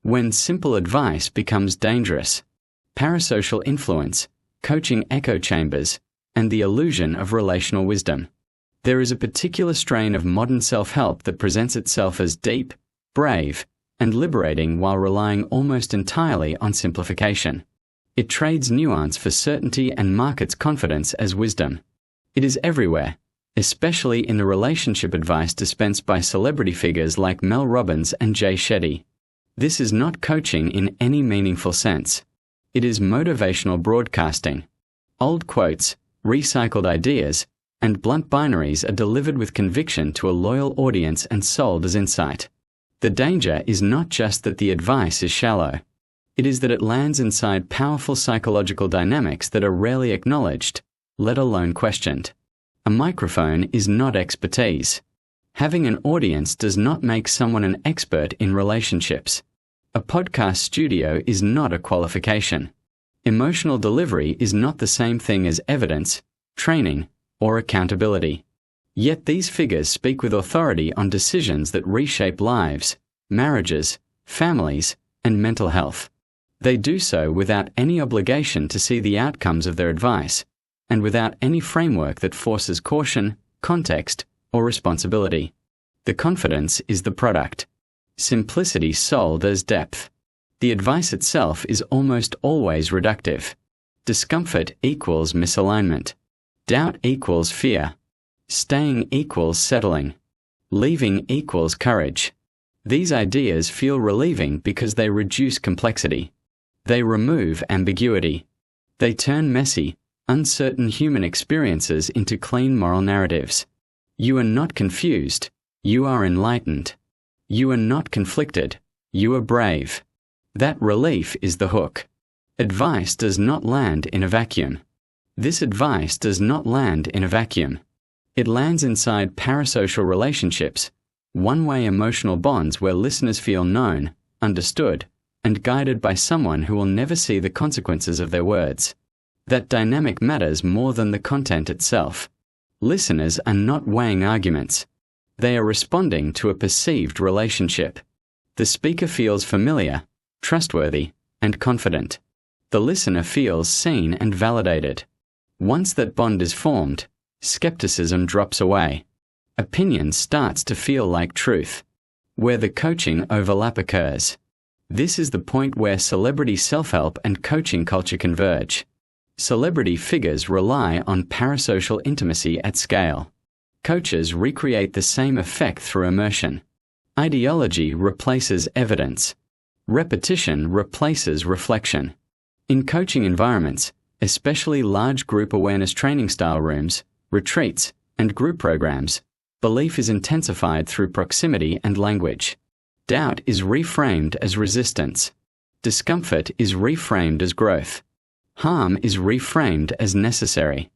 When simple advice becomes dangerous. Parasocial influence, coaching echo chambers, and the illusion of relational wisdom. There is a particular strain of modern self-help that presents itself as deep, brave, and liberating while relying almost entirely on simplification. It trades nuance for certainty and markets confidence as wisdom. It is everywhere, especially in the relationship advice dispensed by celebrity figures like Mel Robbins and Jay Shetty. This is not coaching in any meaningful sense. It is motivational broadcasting. Old quotes, recycled ideas, and blunt binaries are delivered with conviction to a loyal audience and sold as insight. The danger is not just that the advice is shallow. It is that it lands inside powerful psychological dynamics that are rarely acknowledged, let alone questioned. A microphone is not expertise. Having an audience does not make someone an expert in relationships. A podcast studio is not a qualification. Emotional delivery is not the same thing as evidence, training, or accountability. Yet these figures speak with authority on decisions that reshape lives, marriages, families, and mental health. They do so without any obligation to see the outcomes of their advice, and without any framework that forces caution, context, or responsibility. The confidence is the product. Simplicity sold as depth. The advice itself is almost always reductive. Discomfort equals misalignment. Doubt equals fear. Staying equals settling. Leaving equals courage. These ideas feel relieving because they reduce complexity. They remove ambiguity. They turn messy, uncertain human experiences into clean moral narratives. You are not confused. You are enlightened. You are not conflicted. You are brave. That relief is the hook. Advice does not land in a vacuum. This advice does not land in a vacuum. It lands inside parasocial relationships, one-way emotional bonds where listeners feel known, understood, and guided by someone who will never see the consequences of their words. That dynamic matters more than the content itself. Listeners are not weighing arguments. They are responding to a perceived relationship. The speaker feels familiar, trustworthy, and confident. The listener feels seen and validated. Once that bond is formed, skepticism drops away. Opinion starts to feel like truth. Where the coaching overlap occurs. This is the point where celebrity self-help and coaching culture converge. Celebrity figures rely on parasocial intimacy at scale. Coaches recreate the same effect through immersion. Ideology replaces evidence. Repetition replaces reflection. In coaching environments, especially large group awareness training style rooms, retreats, and group programs, belief is intensified through proximity and language. Doubt is reframed as resistance. Discomfort is reframed as growth. Harm is reframed as necessary.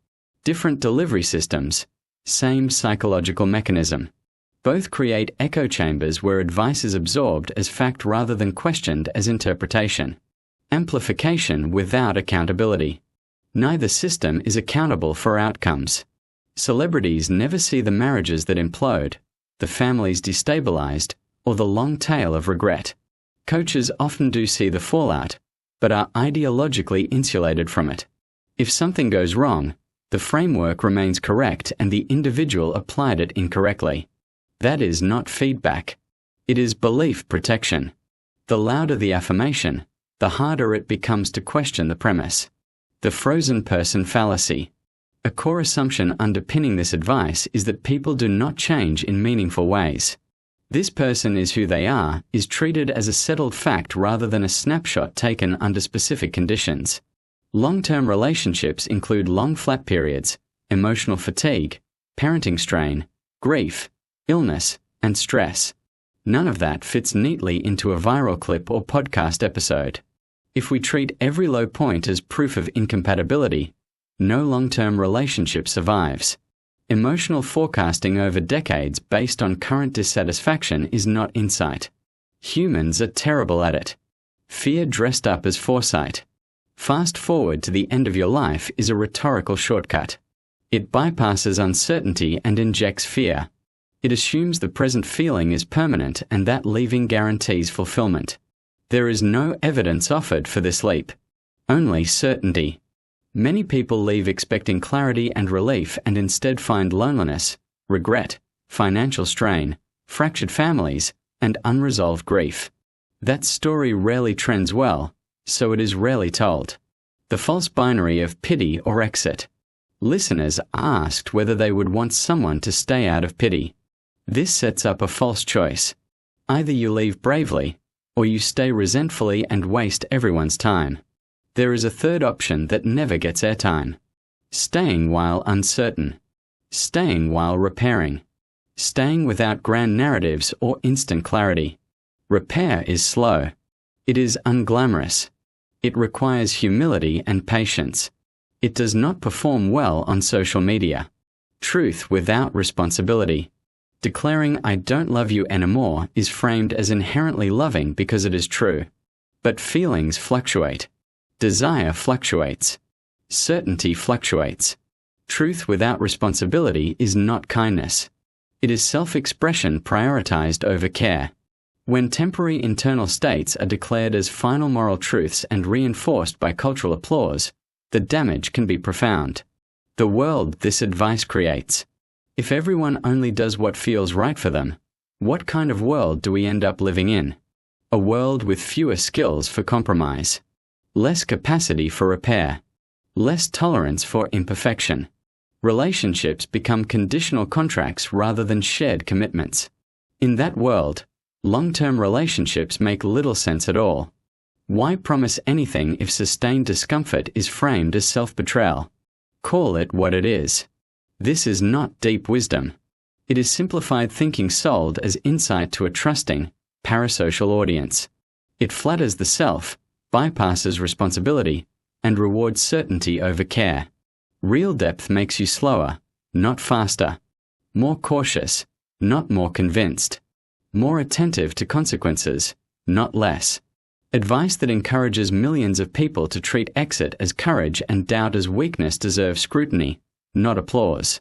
Different delivery systems, same psychological mechanism. Both create echo chambers where advice is absorbed as fact rather than questioned as interpretation. Amplification without accountability. Neither system is accountable for outcomes. Celebrities never see the marriages that implode, the families destabilized, or the long tail of regret. Coaches often do see the fallout, but are ideologically insulated from it. If something goes wrong, the framework remains correct and the individual applied it incorrectly. That is not feedback. It is belief protection. The louder the affirmation, the harder it becomes to question the premise. The frozen person fallacy. A core assumption underpinning this advice is that people do not change in meaningful ways. This person is who they are is treated as a settled fact rather than a snapshot taken under specific conditions. Long-term relationships include long flat periods, emotional fatigue, parenting strain, grief, illness, and stress. None of that fits neatly into a viral clip or podcast episode. If we treat every low point as proof of incompatibility, no long-term relationship survives. Emotional forecasting over decades based on current dissatisfaction is not insight. Humans are terrible at it. Fear dressed up as foresight. Fast forward to the end of your life is a rhetorical shortcut. It bypasses uncertainty and injects fear. It assumes the present feeling is permanent and that leaving guarantees fulfillment. There is no evidence offered for this leap, only certainty. Many people leave expecting clarity and relief and instead find loneliness, regret, financial strain, fractured families, and unresolved grief. That story rarely trends well, so it is rarely told. The false binary of pity or exit. Listeners asked whether they would want someone to stay out of pity. This sets up a false choice. Either you leave bravely, or you stay resentfully and waste everyone's time. There is a third option that never gets airtime. Staying while uncertain. Staying while repairing. Staying without grand narratives or instant clarity. Repair is slow. It is unglamorous. It requires humility and patience. It does not perform well on social media. Truth without responsibility. Declaring "I don't love you anymore" is framed as inherently loving because it is true. But feelings fluctuate. Desire fluctuates. Certainty fluctuates. Truth without responsibility is not kindness. It is self-expression prioritized over care. When temporary internal states are declared as final moral truths and reinforced by cultural applause, the damage can be profound. The world this advice creates. If everyone only does what feels right for them, what kind of world do we end up living in? A world with fewer skills for compromise, less capacity for repair, less tolerance for imperfection. Relationships become conditional contracts rather than shared commitments. In that world, long-term relationships make little sense at all. Why promise anything if sustained discomfort is framed as self-betrayal? Call it what it is. This is not deep wisdom. It is simplified thinking sold as insight to a trusting, parasocial audience. It flatters the self, bypasses responsibility, and rewards certainty over care. Real depth makes you slower, not faster. More cautious, not more convinced. More attentive to consequences, not less. Advice that encourages millions of people to treat exit as courage and doubt as weakness deserves scrutiny, not applause.